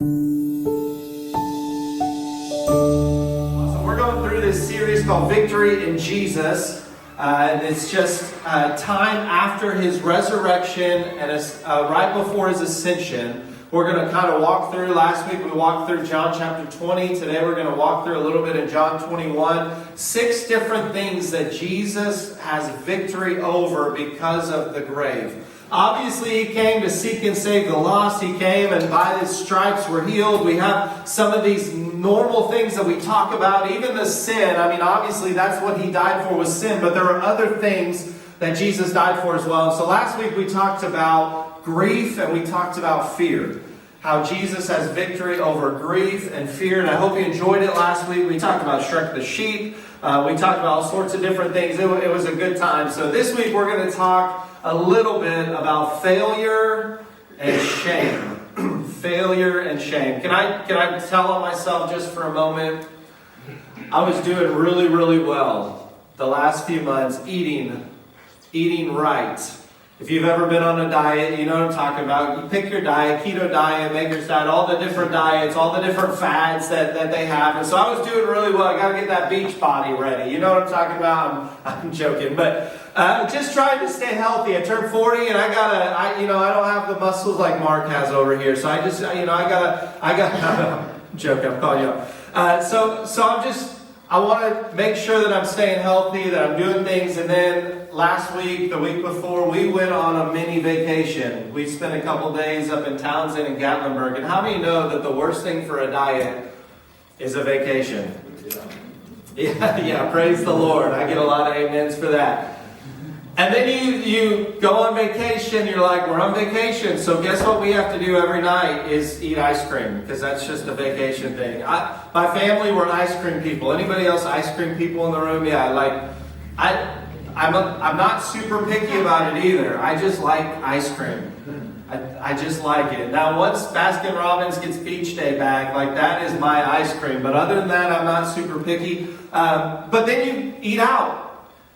We're going through this series called Victory in Jesus. And it's just time after his resurrection and right before his ascension. We're going to kind of walk through. Last week we walked through John chapter 20. Today we're going to walk through a little bit in John 21. 6 different things that Jesus has victory over because of the grave. Obviously, he came to seek and save the lost. He came and by his stripes we're healed. We have some of these normal things that we talk about. Even the sin. I mean, obviously that's what he died for, was sin. But there are other things that Jesus died for as well. And so last week we talked about grief and we talked about fear. How Jesus has victory over grief and fear. And I hope you enjoyed it last week. We talked about Shrek the sheep. We talked about all sorts of different things. It was a good time. So this week we're going to talk a little bit about failure and shame. Failure and shame. Can I tell on myself just for a moment? I was doing really, really well the last few months eating right. If you've ever been on a diet, you know what I'm talking about. You pick your diet, keto diet, maker's diet, all the different diets, all the different fads that they have. And so I was doing really well. I got to get that beach body ready. You know what I'm talking about? I'm joking. But just trying to stay healthy. I turned 40 and I don't have the muscles like Mark has over here. So I'm joking. I'm calling you up. I want to make sure that I'm staying healthy, that I'm doing things. And then last week, the week before, we went on a mini vacation. We spent a couple days up in Townsend and Gatlinburg. And how many know that the worst thing for a diet is a vacation? Yeah, praise the Lord. I get a lot of amens for that. And then you go on vacation, you're like, we're on vacation, so guess what we have to do every night is eat ice cream, because that's just a vacation thing. My family, we're ice cream people. Anybody else ice cream people in the room? Yeah, I'm not super picky about it either. I just like ice cream. I just like it. Now, once Baskin Robbins gets Beach Day back, that is my ice cream. But other than that, I'm not super picky. But then you eat out.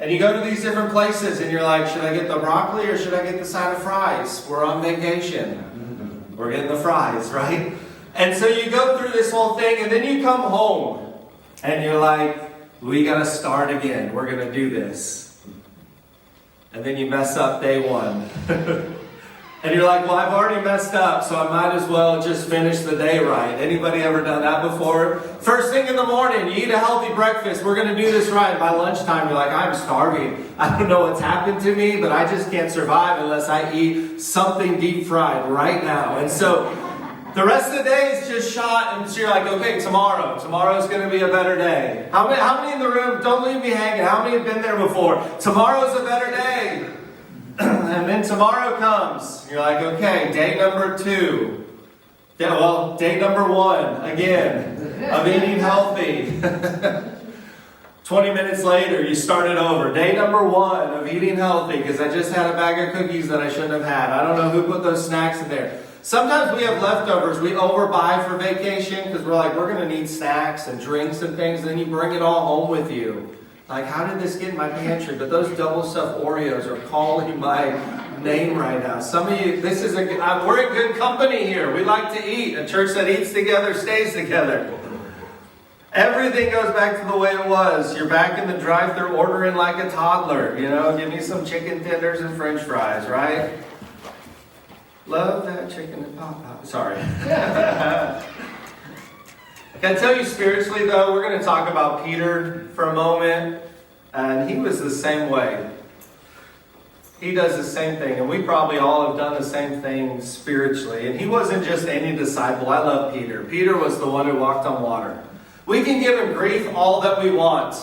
And you go to these different places and you're like, should I get the broccoli or should I get the side of fries? We're on vacation. We're getting the fries, right? And so you go through this whole thing and then you come home and you're like, we got to start again. We're going to do this. And then you mess up day one. And you're like, well, I've already messed up, so I might as well just finish the day right. Anybody ever done that before? First thing in the morning, you eat a healthy breakfast. We're going to do this right. By lunchtime, you're like, I'm starving. I don't know what's happened to me, but I just can't survive unless I eat something deep fried right now. And so the rest of the day is just shot, and so you're like, okay, tomorrow's going to be a better day. How many in the room, don't leave me hanging, how many have been there before? Tomorrow's a better day. And then tomorrow comes. You're like, okay, day number 2. Yeah, well, day number 1, again, of eating healthy. 20 minutes later, you start it over. Day number 1 of eating healthy, because I just had a bag of cookies that I shouldn't have had. I don't know who put those snacks in there. Sometimes we have leftovers. We overbuy for vacation, because we're like, we're going to need snacks and drinks and things. And then you bring it all home with you. Like, how did this get in my pantry? But those double stuffed Oreos are calling my name right now. Some of you, we're in good company here. We like to eat. A church that eats together stays together. Everything goes back to the way it was. You're back in the drive-thru ordering like a toddler. Give me some chicken tenders and french fries, right? Love that chicken and pop-pop. Sorry. Can I tell you spiritually, though, we're going to talk about Peter for a moment. And he was the same way. He does the same thing. And we probably all have done the same thing spiritually. And he wasn't just any disciple. I love Peter. Peter was the one who walked on water. We can give him grief all that we want.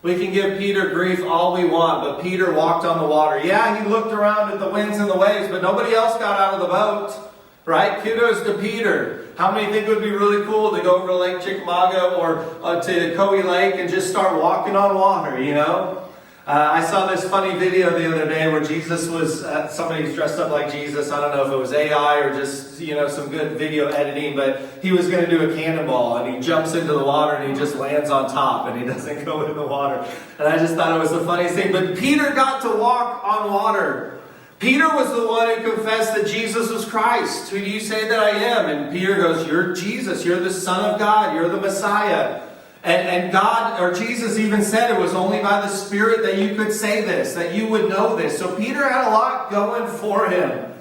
We can give Peter grief all we want. But Peter walked on the water. Yeah, he looked around at the winds and the waves. But nobody else got out of the boat. Right? Kudos to Peter. How many think it would be really cool to go over to Lake Chickamauga or to Coe Lake and just start walking on water, I saw this funny video the other day where Jesus was, somebody's dressed up like Jesus. I don't know if it was AI or just, some good video editing, but he was going to do a cannonball and he jumps into the water and he just lands on top and he doesn't go in the water. And I just thought it was the funniest thing. But Peter got to walk on water. Peter was the one who confessed that Jesus was Christ. Who do you say that I am? And Peter goes, you're Jesus. You're the Son of God. You're the Messiah. And God, or Jesus even said it was only by the Spirit that you could say this, that you would know this. So Peter had a lot going for him.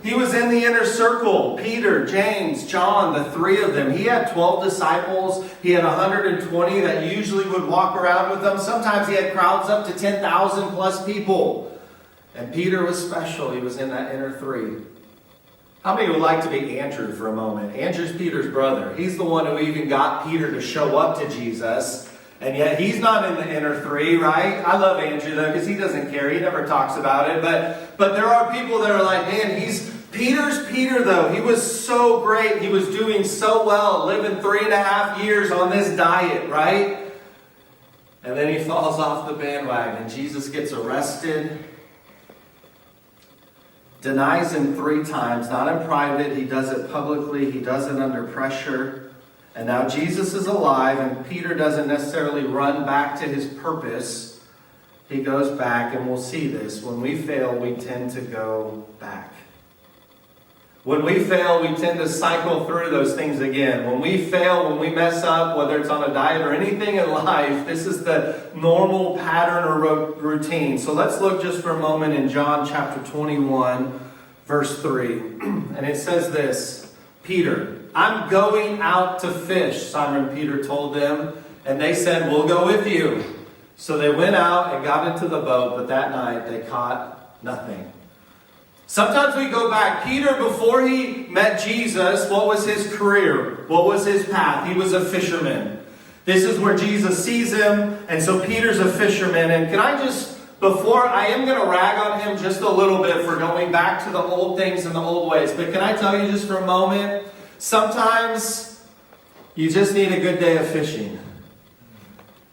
He was in the inner circle. Peter, James, John, the three of them. He had 12 disciples. He had 120 that usually would walk around with them. Sometimes he had crowds up to 10,000 plus people. And Peter was special. He was in that inner three. How many would like to be Andrew for a moment? Andrew's Peter's brother. He's the one who even got Peter to show up to Jesus. And yet he's not in the inner three, right? I love Andrew though, because he doesn't care. He never talks about it. But there are people that are like, man, Peter's Peter though. He was so great. He was doing so well, living 3.5 years on this diet, right? And then he falls off the bandwagon. Jesus gets arrested. Denies him 3 times, not in private. He does it publicly. He does it under pressure. And now Jesus is alive, and Peter doesn't necessarily run back to his purpose. He goes back, and we'll see this. When we fail, we tend to go back. When we fail, we tend to cycle through those things again. When we fail, when we mess up, whether it's on a diet or anything in life, this is the normal pattern or routine. So let's look just for a moment in John chapter 21, verse 3. And it says this, Peter, I'm going out to fish, Simon Peter told them. And they said, we'll go with you. So they went out and got into the boat, but that night they caught nothing. Sometimes we go back. Peter, before he met Jesus, what was his career? What was his path? He was a fisherman. This is where Jesus sees him, and so Peter's a fisherman. And can I just, before, I am going to rag on him just a little bit for going back to the old things and the old ways. But can I tell you just for a moment, sometimes you just need a good day of fishing.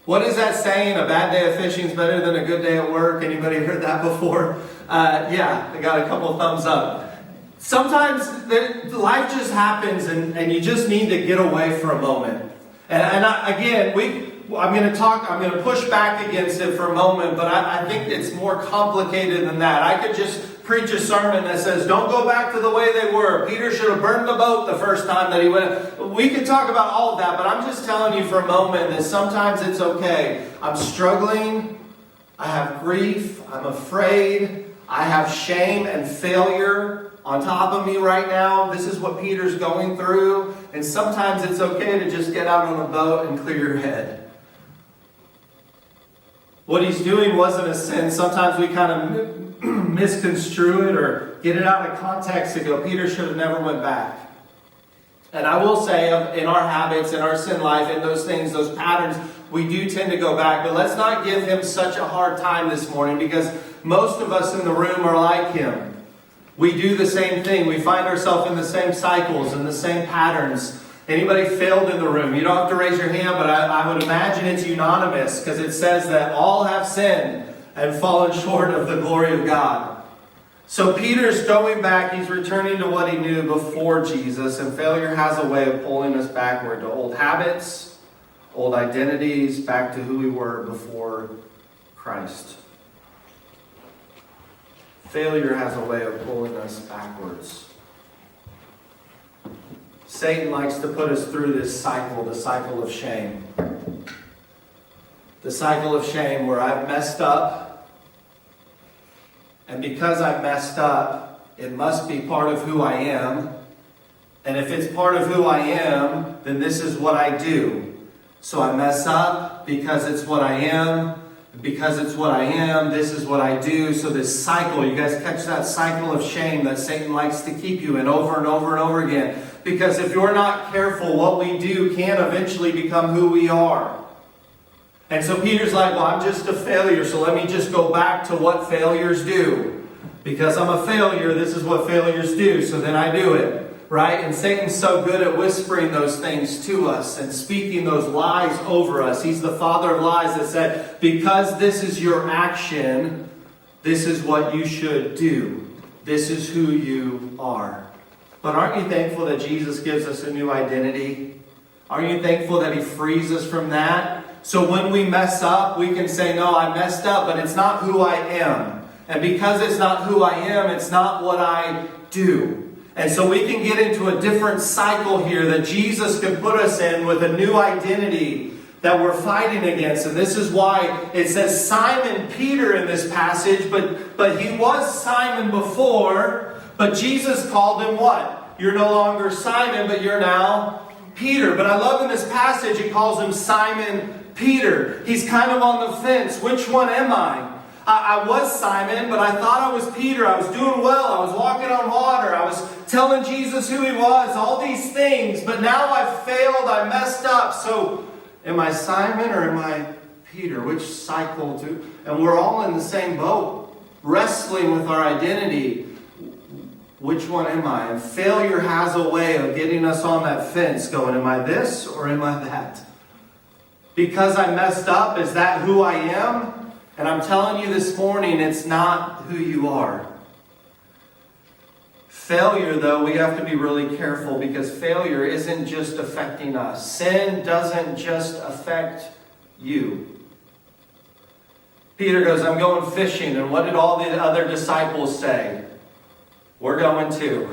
What is that saying? A bad day of fishing is better than a good day at work. Anybody heard that before? Yeah, I got a couple thumbs up. Sometimes life just happens and you just need to get away for a moment. I'm going to push back against it for a moment, but I think it's more complicated than that. I could just preach a sermon that says, don't go back to the way they were. Peter should have burned the boat the first time that he went. We could talk about all of that, but I'm just telling you for a moment that sometimes it's okay. I'm struggling. I have grief. I'm afraid. I have shame and failure on top of me right now. This is what Peter's going through. And sometimes it's okay to just get out on a boat and clear your head. What he's doing wasn't a sin. Sometimes we kind of misconstrue it or get it out of context and go, Peter should have never went back. And I will say, in our habits, in our sin life, in those things, those patterns, we do tend to go back. But let's not give him such a hard time this morning, because most of us in the room are like him. We do the same thing. We find ourselves in the same cycles and the same patterns. Anybody failed in the room? You don't have to raise your hand, but I would imagine it's unanimous, because it says that all have sinned and fallen short of the glory of God. So Peter's going back. He's returning to what he knew before Jesus. And failure has a way of pulling us backward to old habits, old identities, back to who we were before Christ. Failure has a way of pulling us backwards. Satan likes to put us through this cycle, the cycle of shame. The cycle of shame where I've messed up. And because I've messed up, it must be part of who I am. And if it's part of who I am, then this is what I do. So I mess up because it's what I am. Because it's what I am, this is what I do. So this cycle, you guys catch that cycle of shame that Satan likes to keep you in over and over and over again. Because if you're not careful, what we do can eventually become who we are. And so Peter's like, well, I'm just a failure, so let me just go back to what failures do. Because I'm a failure, this is what failures do, so then I do it. Right? And Satan's so good at whispering those things to us and speaking those lies over us. He's the father of lies that said, because this is your action, this is what you should do. This is who you are. But aren't you thankful that Jesus gives us a new identity? Aren't you thankful that he frees us from that? So when we mess up, we can say, no, I messed up, but it's not who I am. And because it's not who I am, it's not what I do. And so we can get into a different cycle here that Jesus can put us in with a new identity that we're fighting against. And this is why it says Simon Peter in this passage, but he was Simon before, but Jesus called him what? You're no longer Simon, but you're now Peter. But I love in this passage, it calls him Simon Peter. He's kind of on the fence. Which one am I? I was Simon, but I thought I was Peter. I was doing well. I was walking on water. I was telling Jesus who he was, all these things. But now I've failed. I messed up. So am I Simon or am I Peter? Which cycle do? And we're all in the same boat, wrestling with our identity. Which one am I? And failure has a way of getting us on that fence going, am I this or am I that? Because I messed up, is that who I am? And I'm telling you this morning, it's not who you are. Failure, though, we have to be really careful because failure isn't just affecting us. Sin doesn't just affect you. Peter goes, I'm going fishing. And what did all the other disciples say? We're going too.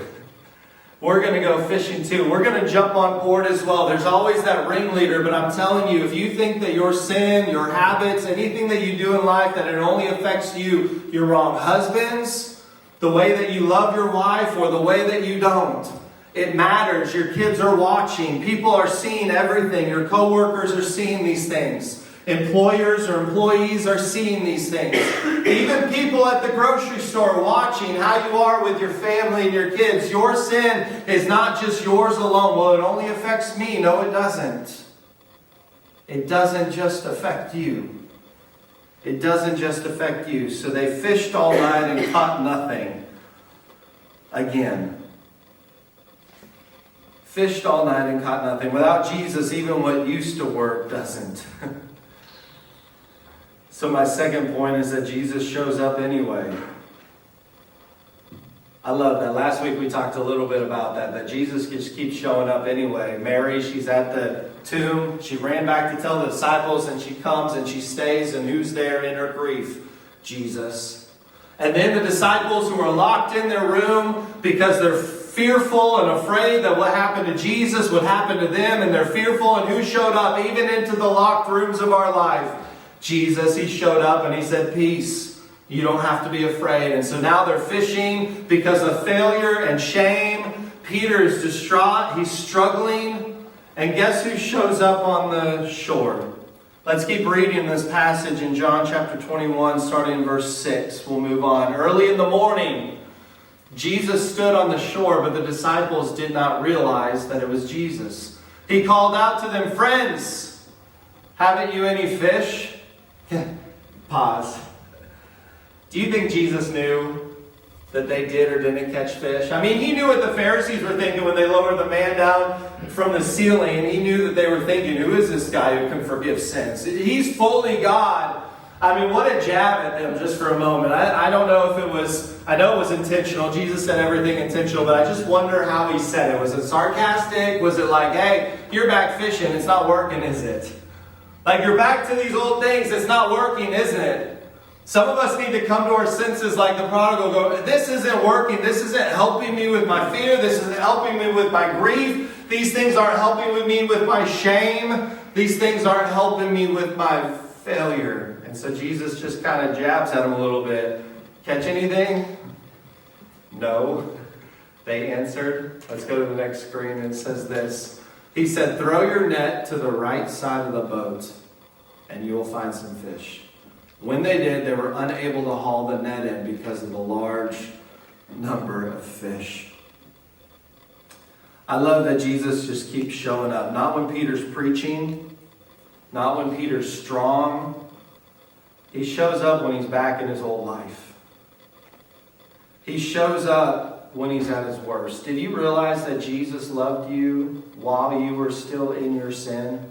We're going to go fishing too. We're going to jump on board as well. There's always that ringleader, but I'm telling you, if you think that your sin, your habits, anything that you do in life, that it only affects you, you're wrong. Husbands, the way that you love your wife or the way that you don't, it matters. Your kids are watching. People are seeing everything. Your coworkers are seeing these things. Employers or employees are seeing these things. Even people at the grocery store watching how you are with your family and your kids. Your sin is not just yours alone. Well, it only affects me. No, it doesn't. It doesn't just affect you. It doesn't just affect you. So they fished all night and caught nothing. Again. Fished all night and caught nothing. Without Jesus, even what used to work doesn't. So my second point is that Jesus shows up anyway. I love that. Last week we talked a little bit about that Jesus just keeps showing up anyway. Mary, she's at the tomb. She ran back to tell the disciples, and she comes and she stays, and who's there in her grief? Jesus. And then the disciples who are locked in their room because they're fearful and afraid that what happened to Jesus would happen to them, and they're fearful, and who showed up even into the locked rooms of our life? Jesus. He showed up and he said, peace. You don't have to be afraid. And so now they're fishing because of failure and shame. Peter is distraught. He's struggling. And guess who shows up on the shore? Let's keep reading this passage in John chapter 21, starting in verse 6. We'll move on. Early in the morning, Jesus stood on the shore, but the disciples did not realize that it was Jesus. He called out to them, friends, haven't you any fish? Pause. Do you think Jesus knew that they did or didn't catch fish? I mean, he knew what the Pharisees were thinking when they lowered the man down from the ceiling. He knew that they were thinking, who is this guy who can forgive sins? He's fully God. I mean, what a jab at them just for a moment. I don't know if it was, I know it was intentional. Jesus said everything intentional, but I just wonder how he said it. Was it sarcastic? Was it like, hey, you're back fishing. It's not working, is it? Like, you're back to these old things. It's not working, isn't it? Some of us need to come to our senses like the prodigal, go, this isn't working. This isn't helping me with my fear. This isn't helping me with my grief. These things aren't helping me with my shame. These things aren't helping me with my failure. And so Jesus just kind of jabs at him a little bit. Catch anything? No. They answered. Let's go to the next screen. It says this. He said, throw your net to the right side of the boat and you will find some fish. When they did, they were unable to haul the net in because of the large number of fish. I love that Jesus just keeps showing up. Not when Peter's preaching, not when Peter's strong. He shows up when he's back in his old life. He shows up when he's at his worst. Did you realize that Jesus loved you while you were still in your sin?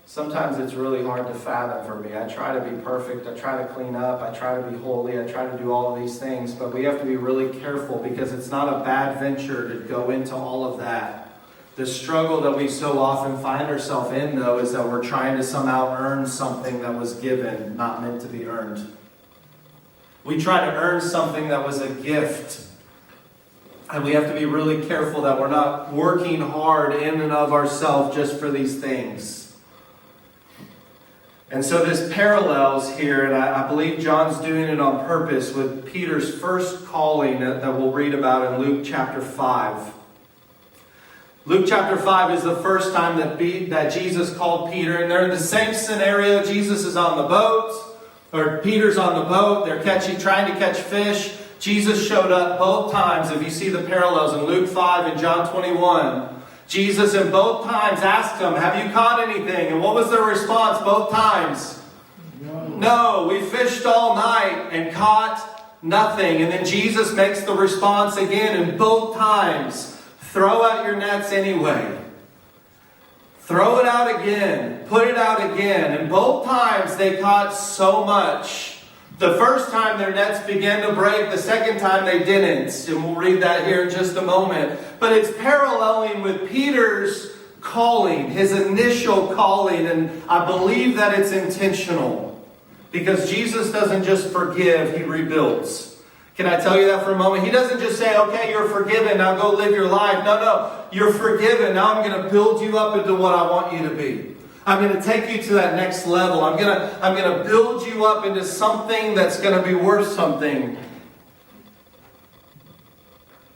Sometimes it's really hard to fathom for me. I try to be perfect. I try to clean up. I try to be holy. I try to do all of these things. But we have to be really careful because it's not a bad venture to go into all of that The struggle that we so often find ourselves in, though, is that we're trying to somehow earn something that was given, not meant to be earned. We try to earn something that was a gift. And we have to be really careful that we're not working hard in and of ourselves just for these things. And so this parallels here, and I believe John's doing it on purpose, with Peter's first calling that we'll read about in Luke chapter 5. Luke chapter 5 is the first time that Jesus called Peter, and they're in the same scenario. Jesus is on the boat, or Peter's on the boat. They're trying to catch fish. Jesus showed up both times. If you see the parallels in Luke 5 and John 21, Jesus in both times asked them, "Have you caught anything?" And what was their response both times? No, we fished all night and caught nothing. And then Jesus makes the response again in both times. Throw out your nets anyway. Throw it out again. Put it out again. And both times they caught so much. The first time their nets began to break. The second time they didn't. And we'll read that here in just a moment. But it's paralleling with Peter's calling. His initial calling. And I believe that it's intentional. Because Jesus doesn't just forgive. He rebuilds. Can I tell you that for a moment? He doesn't just say, "Okay, you're forgiven, now go live your life." No. You're forgiven. Now I'm going to build you up into what I want you to be. I'm going to take you to that next level. I'm going to build you up into something that's going to be worth something.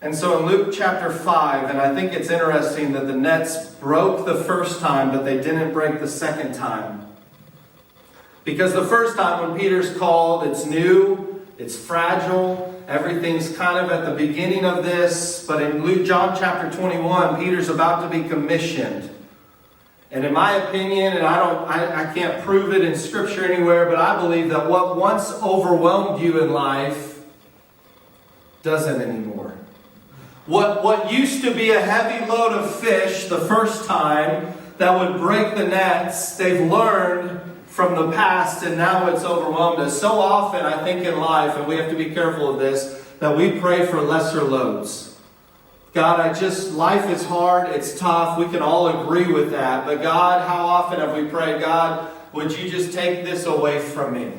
And so in Luke chapter 5, and I think it's interesting that the nets broke the first time, but they didn't break the second time. Because the first time when Peter's called, it's new. It's fragile. Everything's kind of at the beginning of this. But in John chapter 21, Peter's about to be commissioned. And in my opinion, and I can't prove it in Scripture anywhere, but I believe that what once overwhelmed you in life doesn't anymore. What used to be a heavy load of fish the first time that would break the nets, they've learned from the past, and now it's overwhelmed us. So often, I think in life, and we have to be careful of this, that we pray for lesser loads. God, life is hard, it's tough, we can all agree with that. But God, how often have we prayed, "God, would you just take this away from me?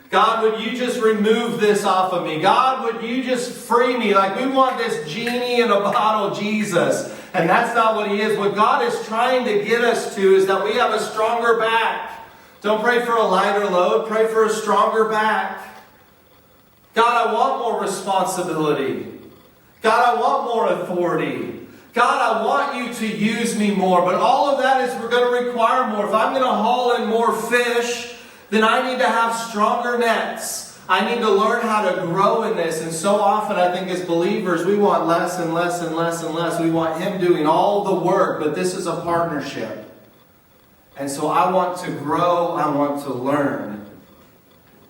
God, would you just remove this off of me? God, would you just free me?" Like we want this genie in a bottle, Jesus. And that's not what He is. What God is trying to get us to is that we have a stronger back. Don't pray for a lighter load. Pray for a stronger back. God, I want more responsibility. God, I want more authority. God, I want you to use me more. But all of that is we're going to require more. If I'm going to haul in more fish, then I need to have stronger nets. I need to learn how to grow in this. And so often I think as believers, we want less and less and less and less. We want Him doing all the work. But this is a partnership. And so I want to grow, I want to learn.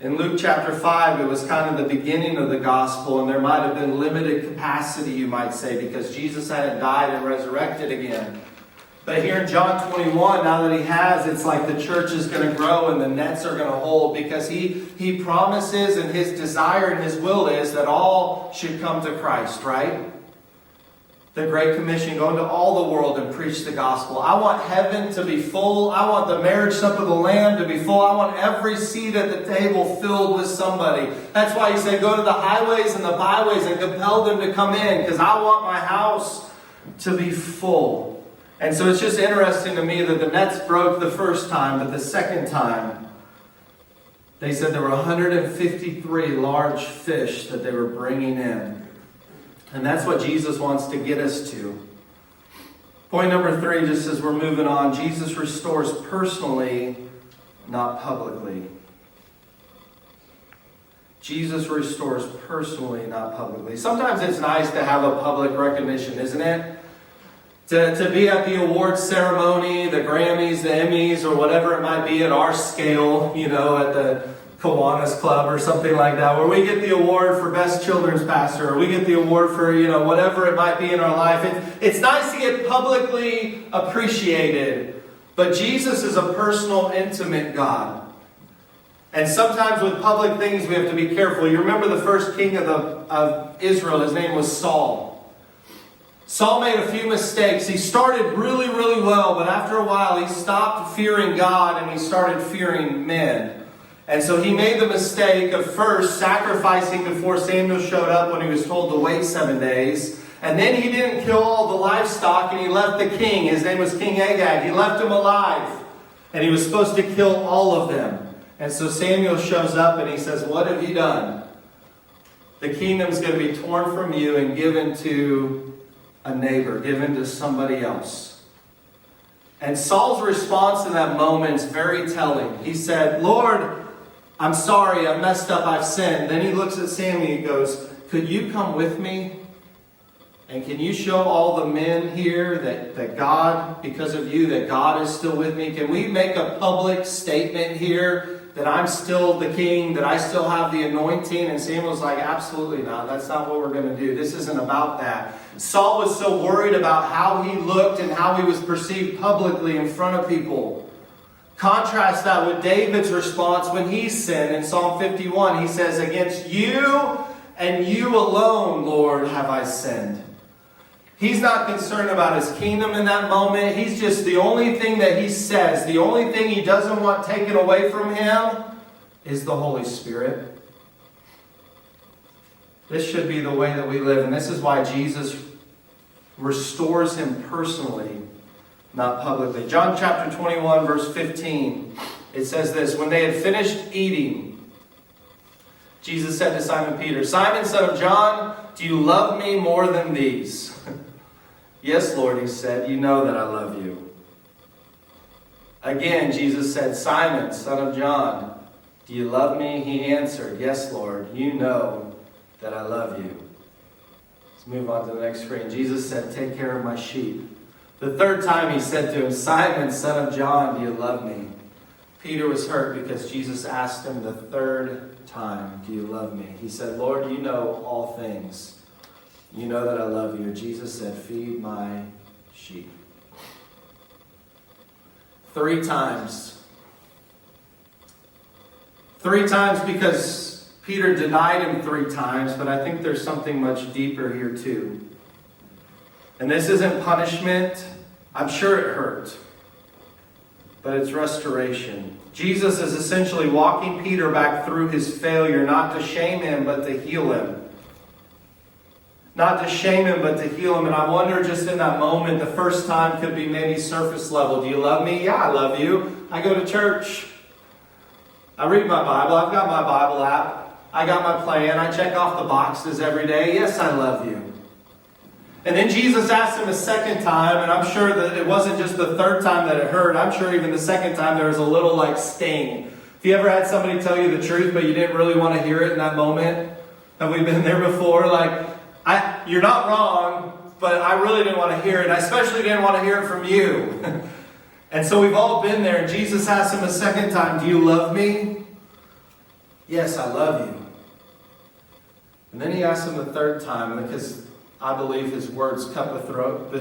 In Luke chapter 5, it was kind of the beginning of the gospel, and there might have been limited capacity, you might say, because Jesus hadn't died and resurrected again. But here in John 21, now that He has, it's like the church is going to grow and the nets are going to hold, because He promises, and His desire and His will is that all should come to Christ, right? The Great Commission, go into all the world and preach the gospel. I want heaven to be full. I want the marriage supper of the Lamb to be full. I want every seat at the table filled with somebody. That's why He said, go to the highways and the byways and compel them to come in, because I want my house to be full. And so it's just interesting to me that the nets broke the first time, but the second time, they said there were 153 large fish that they were bringing in. And that's what Jesus wants to get us to. Point number 3, just as we're moving on, Jesus restores personally, not publicly. Jesus restores personally, not publicly. Sometimes it's nice to have a public recognition, isn't it? To be at the awards ceremony, the Grammys, the Emmys, or whatever it might be at our scale, at the Kiwanis Club or something like that, where we get the award for Best Children's Pastor, or we get the award for, whatever it might be in our life. It's nice to get publicly appreciated, but Jesus is a personal, intimate God. And sometimes with public things, we have to be careful. You remember the first king of Israel, his name was Saul. Saul made a few mistakes. He started really, really well, but after a while he stopped fearing God and he started fearing men. And so he made the mistake of first sacrificing before Samuel showed up when he was told to wait 7 days. And then he didn't kill all the livestock and he left the king. His name was King Agag. He left him alive. And he was supposed to kill all of them. And so Samuel shows up and he says, "What have you done? The kingdom's going to be torn from you and given to a neighbor, given to somebody else." And Saul's response in that moment is very telling. He said, "Lord, I'm sorry, I messed up, I've sinned." Then he looks at Samuel and he goes, "Could you come with me? And can you show all the men here that God, because of you, that God is still with me? Can we make a public statement here that I'm still the king, that I still have the anointing?" And Samuel's like, "Absolutely not. That's not what we're going to do. This isn't about that." Saul was so worried about how he looked and how he was perceived publicly in front of people. Contrast that with David's response when he sinned in Psalm 51. He says, "Against you and you alone, Lord, have I sinned." He's not concerned about his kingdom in that moment. He's just, the only thing that he says, the only thing he doesn't want taken away from him is the Holy Spirit. This should be the way that we live. And this is why Jesus restores him personally, not publicly. John chapter 21, verse 15. It says this: "When they had finished eating, Jesus said to Simon Peter, 'Simon, son of John, do you love me more than these?' 'Yes, Lord,' he said, 'you know that I love you.' Again, Jesus said, 'Simon, son of John, do you love me?' He answered, 'Yes, Lord, you know that I love you.'" Let's move on to the next screen. Jesus said, "Take care of my sheep." The third time he said to him, "Simon, son of John, do you love me?" Peter was hurt because Jesus asked him the third time, "Do you love me?" He said, "Lord, you know all things. You know that I love you." Jesus said, "Feed my sheep." 3 times. 3 times because Peter denied him 3 times, but I think there's something much deeper here too. And this isn't punishment. I'm sure it hurt, but it's restoration. Jesus is essentially walking Peter back through his failure, not to shame him, but to heal him. Not to shame him, but to heal him. And I wonder, just in that moment, the first time could be maybe surface level. "Do you love me?" "Yeah, I love you. I go to church. I read my Bible. I've got my Bible app. I got my plan. I check off the boxes every day. Yes, I love you." And then Jesus asked him a second time, and I'm sure that it wasn't just the third time that it hurt. I'm sure even the second time there was a little like sting. Have you ever had somebody tell you the truth, but you didn't really want to hear it in that moment? Have we been there before? Like, you're not wrong, but I really didn't want to hear it. I especially didn't want to hear it from you. And so we've all been there. Jesus asked him a second time, "Do you love me?" "Yes, I love you." And then he asked him a third time, because I believe his words cut the throat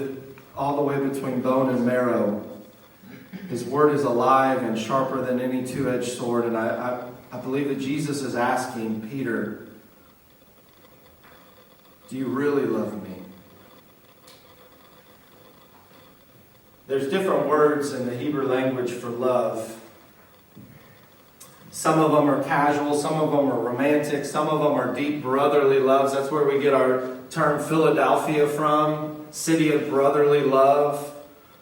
all the way between bone and marrow. His word is alive and sharper than any two-edged sword. And I believe that Jesus is asking Peter, "Do you really love me?" There's different words in the Hebrew language for love. Some of them are casual, some of them are romantic, some of them are deep brotherly loves. That's where we get our term Philadelphia from, city of brotherly love.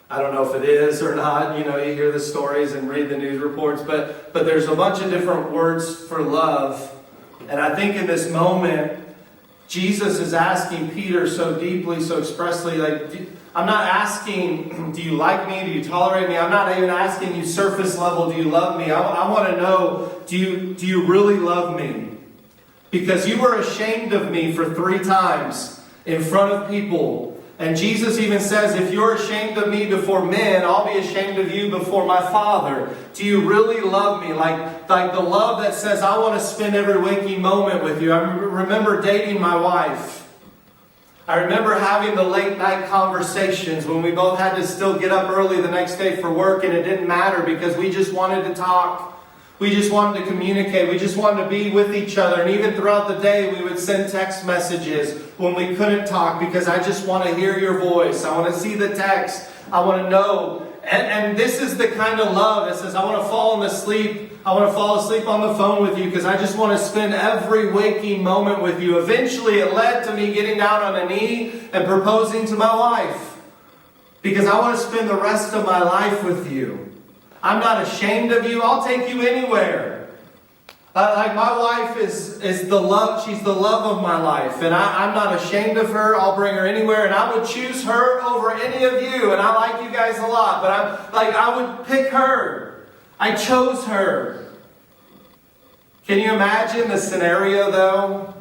I don't know if it is or not. You hear the stories and read the news reports, but there's a bunch of different words for love. And I think in this moment, Jesus is asking Peter so deeply, so expressly, I'm not asking, "Do you like me? Do you tolerate me?" I'm not even asking you surface level, "Do you love me?" I want to know, do you really love me? Because you were ashamed of me for 3 times in front of people. And Jesus even says, "If you're ashamed of me before men, I'll be ashamed of you before my Father." Do you really love me? Like the love that says, "I want to spend every waking moment with you." I remember dating my wife. I remember having the late night conversations when we both had to still get up early the next day for work, and it didn't matter because we just wanted to talk. We just wanted to communicate. We just wanted to be with each other. And even throughout the day, we would send text messages when we couldn't talk because I just want to hear your voice. I want to see the text. I want to know. And this is the kind of love that says, I want to fall asleep. I want to fall asleep on the phone with you because I just want to spend every waking moment with you. Eventually, it led to me getting down on a knee and proposing to my wife because I want to spend the rest of my life with you. I'm not ashamed of you. I'll take you anywhere. Like my wife is the love. She's the love of my life. And I'm not ashamed of her. I'll bring her anywhere. And I would choose her over any of you. And I like you guys a lot. But I would pick her. I chose her. Can you imagine the scenario though?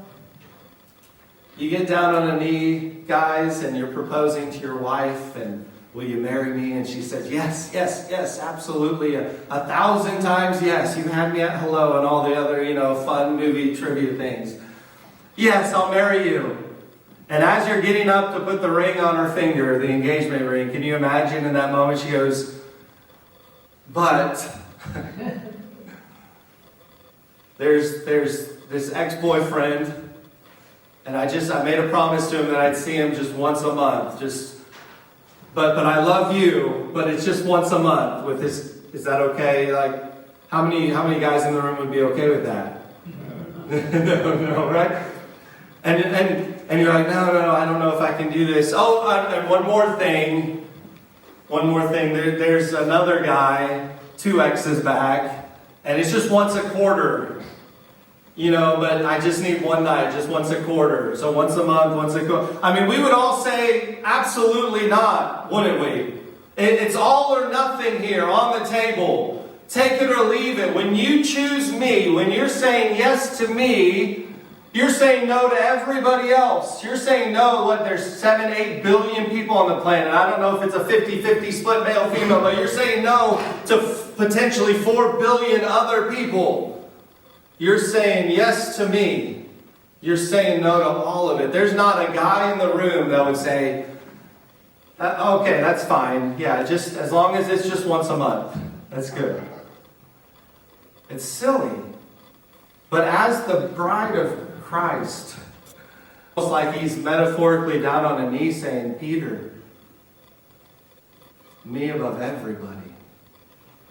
You get down on a knee, guys, and you're proposing to your wife and will you marry me? And she says, yes, yes, yes, absolutely. 1,000 times yes. You had me at hello and all the other, fun movie trivia things. Yes, I'll marry you. And as you're getting up to put the ring on her finger, the engagement ring, can you imagine in that moment she goes, but there's this ex-boyfriend, and I made a promise to him that I'd see him just once a month, But I love you, but it's just once a month with this. Is that okay? Like, how many guys in the room would be okay with that? No, right? And you're like, no, I don't know if I can do this. Oh, and one more thing. There's another guy, 2 exes back, and it's just once a quarter. But I just need one night, just once a quarter. So once a month, once a quarter. We would all say, absolutely not, wouldn't we? It's all or nothing here on the table. Take it or leave it. When you choose me, when you're saying yes to me, you're saying no to everybody else. You're saying no, there's 7-8 billion people on the planet. I don't know if it's a 50-50 split male-female, but you're saying no to potentially 4 billion other people. You're saying yes to me. You're saying no to all of it. There's not a guy in the room that would say, okay, that's fine. Yeah, just as long as it's just once a month. That's good. It's silly. But as the bride of Christ, almost like he's metaphorically down on a knee saying, Peter, me above everybody.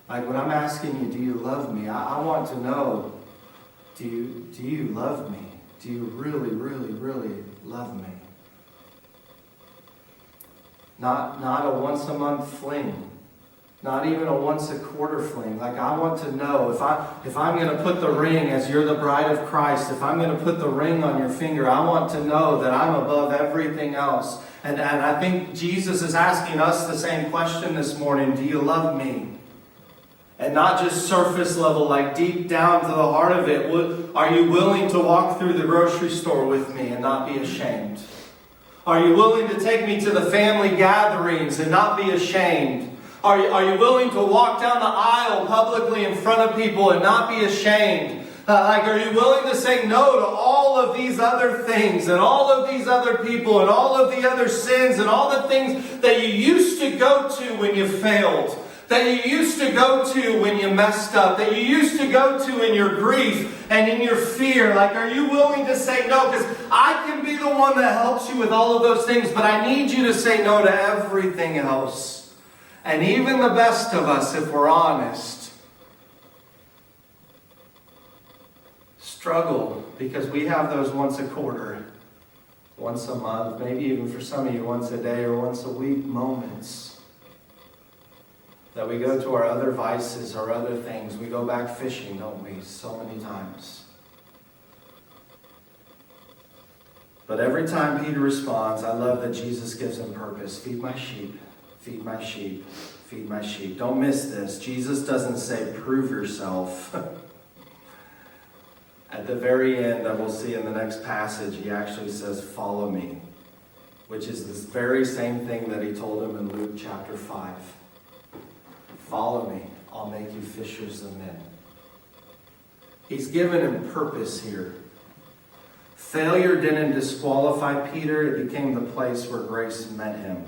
Like when I'm asking you, do you love me? I want to know, do you love me? Do you really, really, really love me? Not a once a month fling. Not even a once a quarter fling. Like I want to know if I'm going to put the ring, as you're the bride of Christ, if I'm going to put the ring on your finger, I want to know that I'm above everything else. And I think Jesus is asking us the same question this morning. Do you love me? And not just surface level, like deep down to the heart of it. Are you willing to walk through the grocery store with me and not be ashamed? Are you willing to take me to the family gatherings and not be ashamed? Are you willing to walk down the aisle publicly in front of people and not be ashamed? Are you willing to say no to all of these other things and all of these other people and all of the other sins and all the things that you used to go to when you failed? That you used to go to when you messed up, that you used to go to in your grief and in your fear. Are you willing to say no? Because I can be the one that helps you with all of those things, but I need you to say no to everything else. And even the best of us, if we're honest, struggle because we have those once a quarter, once a month, maybe even for some of you once a day or once a week moments. That we go to our other vices, our other things. We go back fishing, don't we? So many times. But every time Peter responds, I love that Jesus gives him purpose. Feed my sheep, feed my sheep, feed my sheep. Don't miss this. Jesus doesn't say, prove yourself. At the very end, that we'll see in the next passage, he actually says, follow me. Which is this very same thing that he told him in Luke chapter 5. Follow me, I'll make you fishers of men. He's given him purpose here. Failure didn't disqualify Peter, it became the place where grace met him.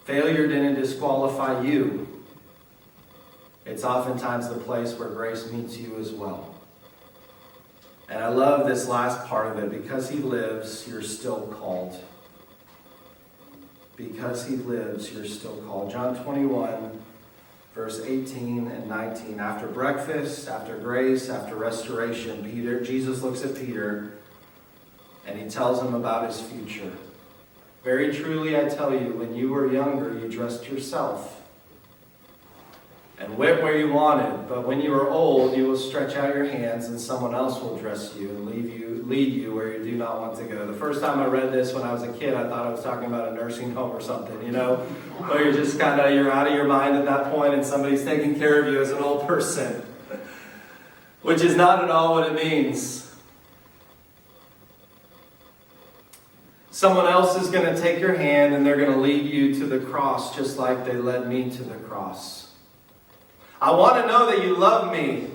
Failure didn't disqualify you. it's oftentimes the place where grace meets you as well. And I love this last part of it. Because he lives, you're still called. Because he lives, you're still called. John 21, verse 18 and 19. After breakfast, after grace, after restoration, Jesus looks at Peter and he tells him about his future. Very truly, I tell you, when you were younger, you dressed yourself and went where you wanted. But when you are old, you will stretch out your hands and someone else will dress you and lead you where you do not want to go. The first time I read this when I was a kid, I thought I was talking about a nursing home or something, where you're just you're out of your mind at that point and somebody's taking care of you as an old person, which is not at all what it means. Someone else is going to take your hand and they're going to lead you to the cross just like they led me to the cross. I want to know that you love me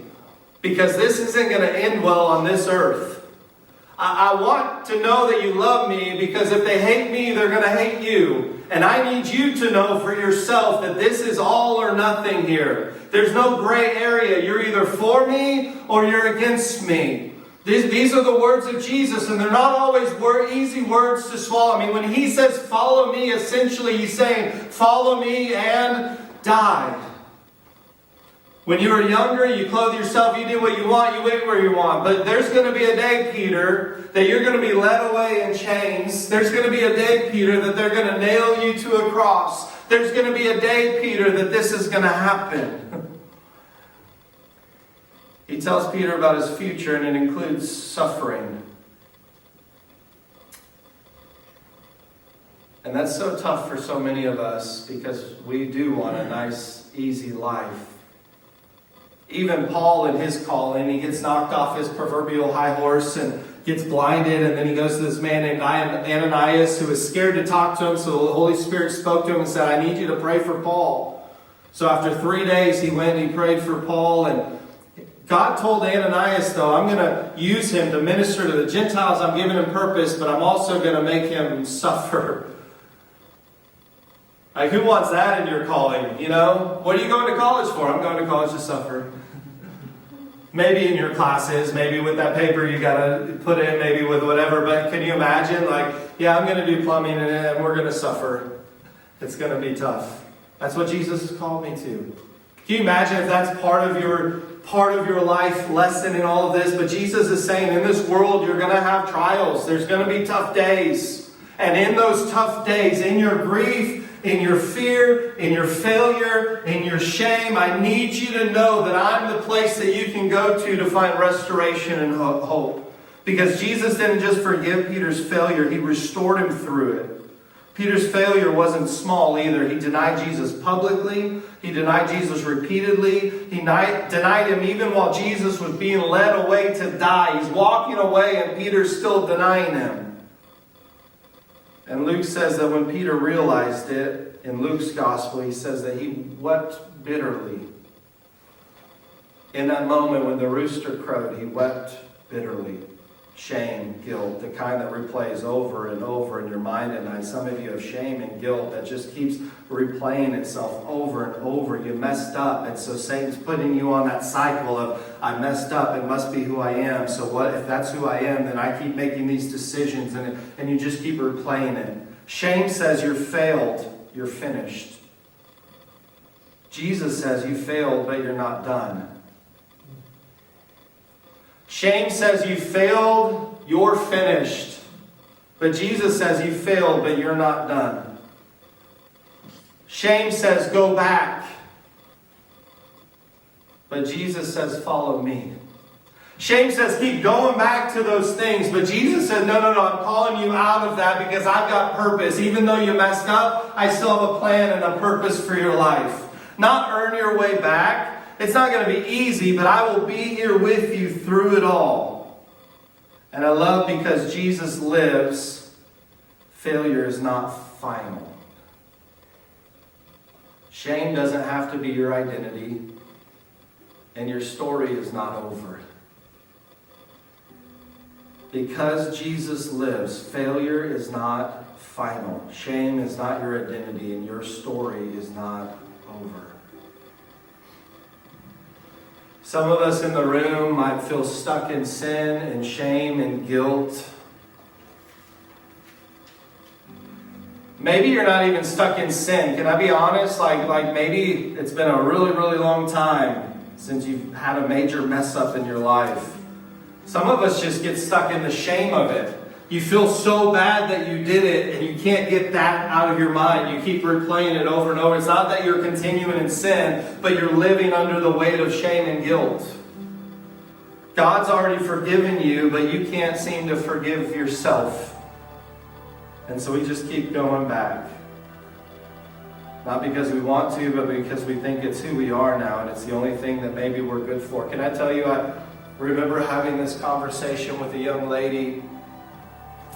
because this isn't going to end well on this earth. I want to know that you love me because if they hate me, they're going to hate you. And I need you to know for yourself that this is all or nothing here. There's no gray area. You're either for me or you're against me. These are the words of Jesus, and they're not always easy words to swallow. I mean, when he says, follow me, essentially he's saying, follow me and die. When you were younger, you clothed yourself, you did what you want, you went where you want. But there's going to be a day, Peter, that you're going to be led away in chains. There's going to be a day, Peter, that they're going to nail you to a cross. There's going to be a day, Peter, that this is going to happen. He tells Peter about his future, and it includes suffering. And that's so tough for so many of us because we do want a nice, easy life. Even Paul in his calling, he gets knocked off his proverbial high horse and gets blinded, and then he goes to this man named Ananias who was scared to talk to him, so the Holy Spirit spoke to him and said, I need you to pray for Paul. So after 3 days he went and he prayed for Paul, and God told Ananias, though, I'm going to use him to minister to the Gentiles. I'm giving him purpose, but I'm also going to make him suffer. Like, who wants that in your calling? What are you going to college for? I'm going to college to suffer. Maybe in your classes, maybe with that paper you got to put in, maybe with whatever. But can you imagine, I'm going to do plumbing and we're going to suffer. It's going to be tough. That's what Jesus has called me to. Can you imagine if that's part of your life lesson in all of this? But Jesus is saying, in this world, you're going to have trials. There's going to be tough days. And in those tough days, in your grief, in your fear, in your failure, in your shame, I need you to know that I'm the place that you can go to find restoration and hope. Because Jesus didn't just forgive Peter's failure, he restored him through it. Peter's failure wasn't small either. He denied Jesus publicly. He denied Jesus repeatedly. He denied him even while Jesus was being led away to die. He's walking away and Peter's still denying him. And Luke says that when Peter realized it, in Luke's gospel, he says that he wept bitterly. In that moment when the rooster crowed, he wept bitterly. Shame, guilt, the kind that replays over and over in your mind at night. Some of you have shame and guilt that just keeps replaying itself over and over. You messed up, and so Satan's putting you on that cycle of, I messed up, it must be who I am. So what if that's who I am, then I keep making these decisions, and you just keep replaying it. Shame says you're failed, you're finished. Jesus says you failed, but you're not done. Shame says you failed, you're finished. But Jesus says you failed, but you're not done. Shame says go back. But Jesus says follow me. Shame says keep going back to those things. But Jesus said no, I'm calling you out of that because I've got purpose. Even though you messed up, I still have a plan and a purpose for your life. Not earn your way back. It's not going to be easy, but I will be here with you through it all. And I love because Jesus lives, failure is not final. Shame doesn't have to be your identity, and your story is not over. Because Jesus lives, failure is not final. Shame is not your identity, and your story is not over. Some of us in the room might feel stuck in sin and shame and guilt. Maybe you're not even stuck in sin. Can I be honest? Like maybe it's been a really, really long time since you've had a major mess up in your life. Some of us just get stuck in the shame of it. You feel so bad that you did it and you can't get that out of your mind. You keep replaying it over and over. It's not that you're continuing in sin, but you're living under the weight of shame and guilt. God's already forgiven you, but you can't seem to forgive yourself. And so we just keep going back. Not because we want to, but because we think it's who we are now, and it's the only thing that maybe we're good for. Can I tell you, I remember having this conversation with a young lady.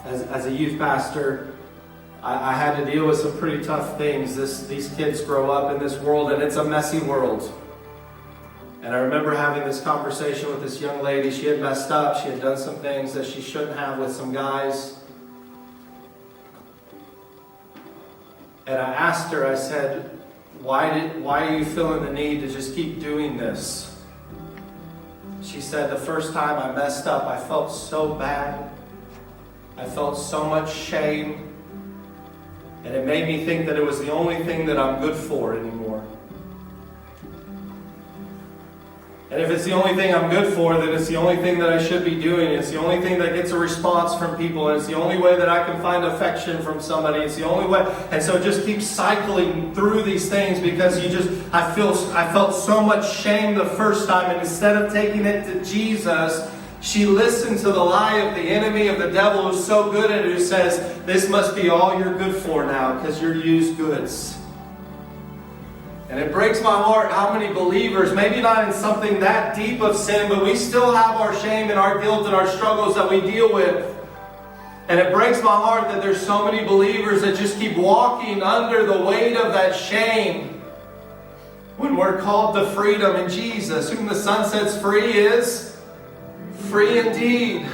As a youth pastor, I had to deal with some pretty tough things. These kids grow up in this world, and it's a messy world. And I remember having this conversation with this young lady. She had messed up. She had done some things that she shouldn't have with some guys. And I asked her, I said, why are you feeling the need to just keep doing this? She said, the first time I messed up, I felt so bad. I felt so much shame. And it made me think that it was the only thing that I'm good for anymore. And if it's the only thing I'm good for, then it's the only thing that I should be doing. It's the only thing that gets a response from people. And it's the only way that I can find affection from somebody. It's the only way. And so it just keeps cycling through these things because I felt so much shame the first time. And instead of taking it to Jesus, she listened to the lie of the enemy, of the devil, who's so good at it, who says, this must be all you're good for now because you're used goods. And it breaks my heart how many believers, maybe not in something that deep of sin, but we still have our shame and our guilt and our struggles that we deal with. And it breaks my heart that there's so many believers that just keep walking under the weight of that shame. When we're called to freedom in Jesus, whom the Son sets free is free indeed,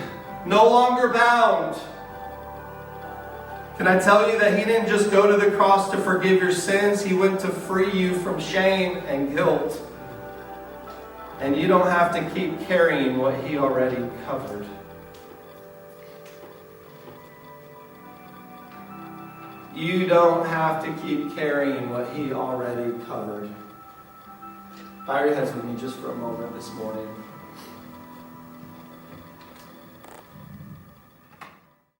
no longer bound. Can I tell you that He didn't just go to the cross to forgive your sins? He went to free you from shame and guilt. And you don't have to keep carrying what He already covered. You don't have to keep carrying what He already covered. Bow your heads with me just for a moment this morning.